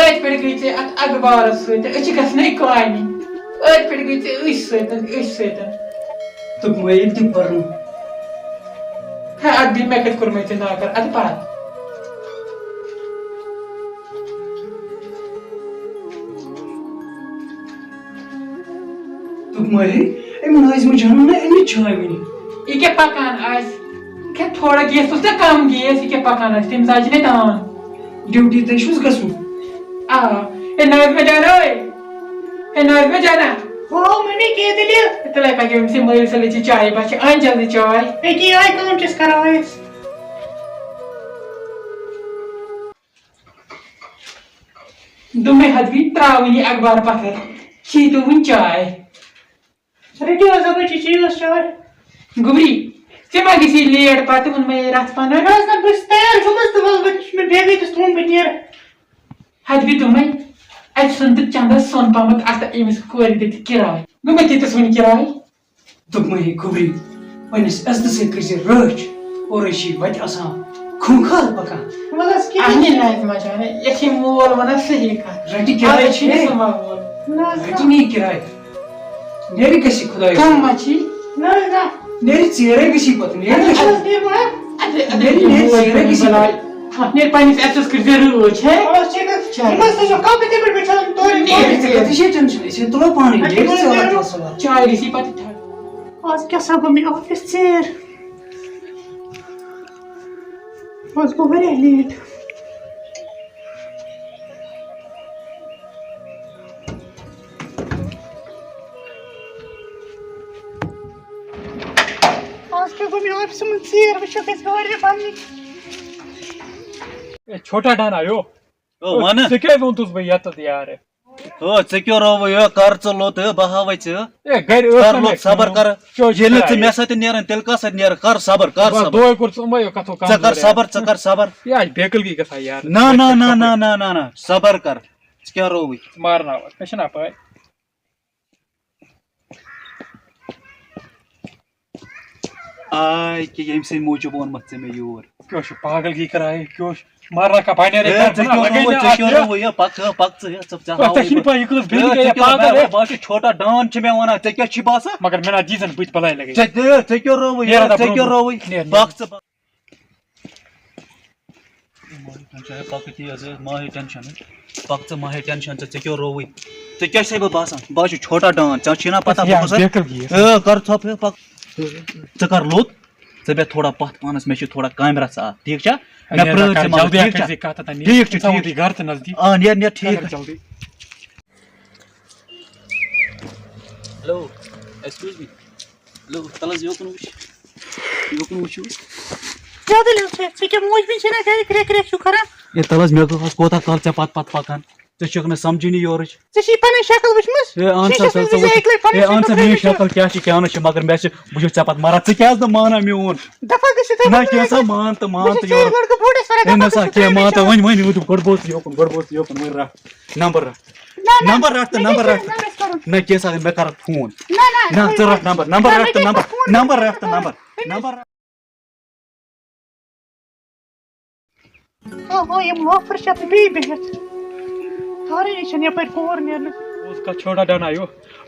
ات پہ گئی ژے ات اخبارس ست گھنے کامہ ات پہ گئی ژے ست تو میں تم پرن ات بھی مے کت کورمے ژے ناکر ات پر تو میں ناظم جان نا ام چائے ون یہ کیا پکان آس کیا تھوڑا گیس اس کم گیس یہ کیا پکان آس تم ساتھ نے دان ڈیوٹی تھی گھن آ اے ناظم جانا اے ناظم جانا ہاں ممی کی دلی تلے پکے سے مل سے لچی چائے بچ ان جلدی چائے اکی آئی کام چس کراویس دمے حدوی تراونی اخبار پتھر چی تو ون چائے ریڈی ہو سب چیز چائے گبری ژے ما گژھی لیٹ پتہٕ ووٚن مےٚ رَژھ پَنُن بس نہ بس تیار گمس تو بس میں بیبی تو تھوم بنیر حدوی دوٚپمَے اَتہِ ژھُن تہٕ چندس سۄن پہمت اَتھ أمِس کورِ دِتہِ کِراے دوٚپمَے دِتِس وۄنۍ کِراے دوٚپ میں خبری پنس عزتہٕ سۭتۍ کٔرزِ رٲچھ اور چھی وتہِ آسان خوٗنخار پکان ولس کی اہنہِ ناظمہ جانے یتھی مول وَنان صحیح کتھ رٹہِ کِراے چھِ چھے سُہ مول رٹہِ نی کِراے نیرِ گژھِ خدایس کم ما چھی نہ نہ نیرِ ژیرے گژھی پتہٕ نیرِ بس دے مو نیرِ پننِس عزتس کٔرزِ رٲچھ ہے بس ٹھیک ہے گمس تو جو کپ تے بیٹھا تو ٹینشن أسۍ تُلو پانے نیرِ ژٕ چاے گژھی پتہٕ ٹھنڈ آج کیا سا گمی آفس چیر آج کو بڑے لیٹ آج کیا گمی آفس میں چیر وچھو کس گاڑی بننی چھوٹا ڈان آیو ون ژےٚ کیٛازِ ووٚنتُس بہٕ یتتھ یارٕ ژےٚ کیٛاہ روو یہ کر ژٕ لوٚت بہٕ ہاوے ژےٚ اے گرِ کر لوٚت صبر کر ییٚلہِ نہٕ ژٕ مےٚ سۭتۍ نیران تیٚلہِ کتھ سۭتۍ نیرٕ کر صبر کر صبر دۄہے کوٚر ژٕ یِمَے کتھو ژٕ کر صبر ژٕ کر صبر یہِ آسہِ بیکٕلگی گژھان یار نہ نہ نہ نہ نہ نہ نہ صبر کر ژٕ کیٛاہ رووٕے مارناوَس مےٚ چھِنا پاے آے کہِ ییٚمہِ سٕنٛدِ موٗجوٗب اوٚنمُت ژےٚ مےٚ یور کیٛاہ چھُ پاگلگی کراے کیٛاہ چھُ مارنا کا بنیٛارے ژےٚ کیٛاہ رووٕے یہ پک پک ژٕ تۄہہِ چھِنہٕ پاے یہِ کۭژ بیٚیہِ گٔے پاگل ہے بہٕ چھُ چھوٹا ڈان چھُ مےٚ ونان ژےٚ کیٛاہ چھُے باسان مگر مےٚ نا دیٖزن بٕتھِ بلاے لگے ژےٚ کیٛاہ رووٕے ژےٚ کیٛاہ رووٕے پک ژٕ پک تی حظ ماہے ٹینشن پک ژٕ ماہے ٹینشن ژےٚ کیٛاہ رووٕے ژےٚ کیٛاہ چھے بہٕ باسان بہٕ چھُس چھوٹا ڈان ژےٚ چھُے نا پتہ کر ژھۄپ پک ژٕ کر لوٚت ژٕ بیٚہہ تھوڑا پتھ پانس مےٚ چھُ تھوڑا کامہِ رژھ اتھ ٹھیٖک چھا مےٚ پرٛٲر ژٕ مگر ٹھیٖک چھُ ٹھیٖک گھر تہٕ نزدیٖک آ نیر نیر ٹھیٖک جلدی ہیلو ایکسکیوز می ہیلو تل حظ یوکُن وٕچھ وٕچھِو کیا دلیل چھ ژٕ کیا موج بن چھنا گھر کرے کرے چھو کران ہے تل حظ مےٚ گوٚژھ کوتاہ کال ژےٚ پتہٕ پکان ژےٚ چھُکھ نہٕ سمجھٲنی یورٕچ ژٕ چھی پنن شکل وچھمس ہے اہن سا میٲنۍ شکل کیٛاہ چھِ کیٛاہ نہٕ چھِ مگر مےٚ چھِ بہٕ چھُس ژےٚ پتہٕ مران ژٕ کیٛازِ نہٕ مانان میون دفا گژھِ نہ کینٛہہ سا مان تہٕ یورٕ لڑکہٕ بوڑس ہے نہ سا کینٛہہ مان تہٕ وۄنۍ گۄڈٕ بوز یوکُن وۄنۍ رٹھ نمبر رٹھ تہٕ نمبر رٹھ نہ کینٛہہ سا مےٚ کر فون نہ ژٕ رٹھ نمبر رٹھ تہٕ نمبر رٹھ تہٕ نمبر ہاں یم آفر چھ بی بہت ہارے نشن یپر پور نیرن اوس کا چھوٹا ڈان آیو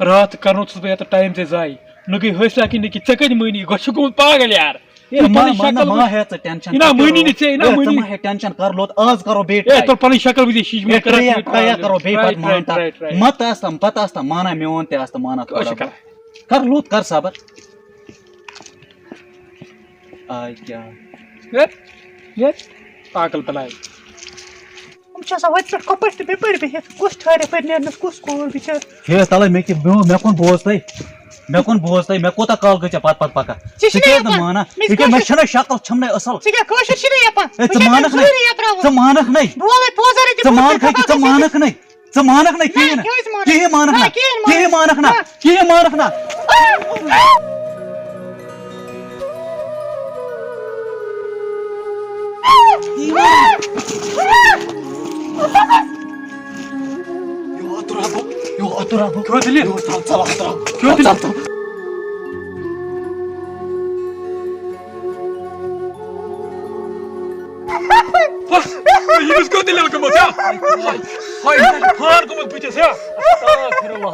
رات کرنو چھُس بہٕ یتھ ٹایم ژےٚ ضایع نہ گٔے حٲصلہ کِنہٕ کہِ ژےٚ کتہِ مٲنی گۄڈٕ چھُ گوٚمُت پاگل یار ما ہے ژٕ ٹینشن نہ مٲنی نہٕ ژےٚ نہ مٲنی ما ہے ٹینشن کر لوت آز کرو بیٹ اے تۄہہِ پنٕنۍ شکل وٕچھِ شیٖش منٛز کرو بیٚیہِ پتہٕ مانتا متہٕ آستا مانان میون تہِ آستا مانان کر لوت کر صبر آے کیٛاہ پاگل بلاے ہم چھ آسان وتہِ پٮ۪ٹھ کۄپٲٹھۍ تہٕ بیٚیہِ پٲٹھۍ بِہِتھ کُس ٹھہرِ پٲٹھۍ نیرنس کُس کوٗر بِچٲر ہے تلے مےٚ کُن بوز تُہۍ مےٚ کوتاہ کال گٔے ژےٚ پتہٕ پکان ژٕ کیٛازِ نہٕ مانان ییٚکیٛاہ مےٚ چھَنَے شکل چھَمنے اصل ژٕ کیٛاہ کٲشُر چھُے نہٕ یپان ژٕ مانکھ نَے ژٕ مانکھ نَے کِہیٖنۍ مانکھ نہ ییٚمِس کیٛاہ دٔلیٖل گٔمٕژ Hay far gomut bıçız ya. Astagfirullah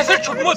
Esir çıkmaz.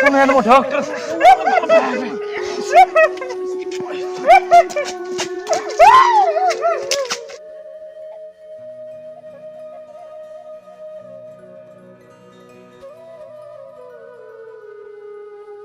Son yanıma doktor.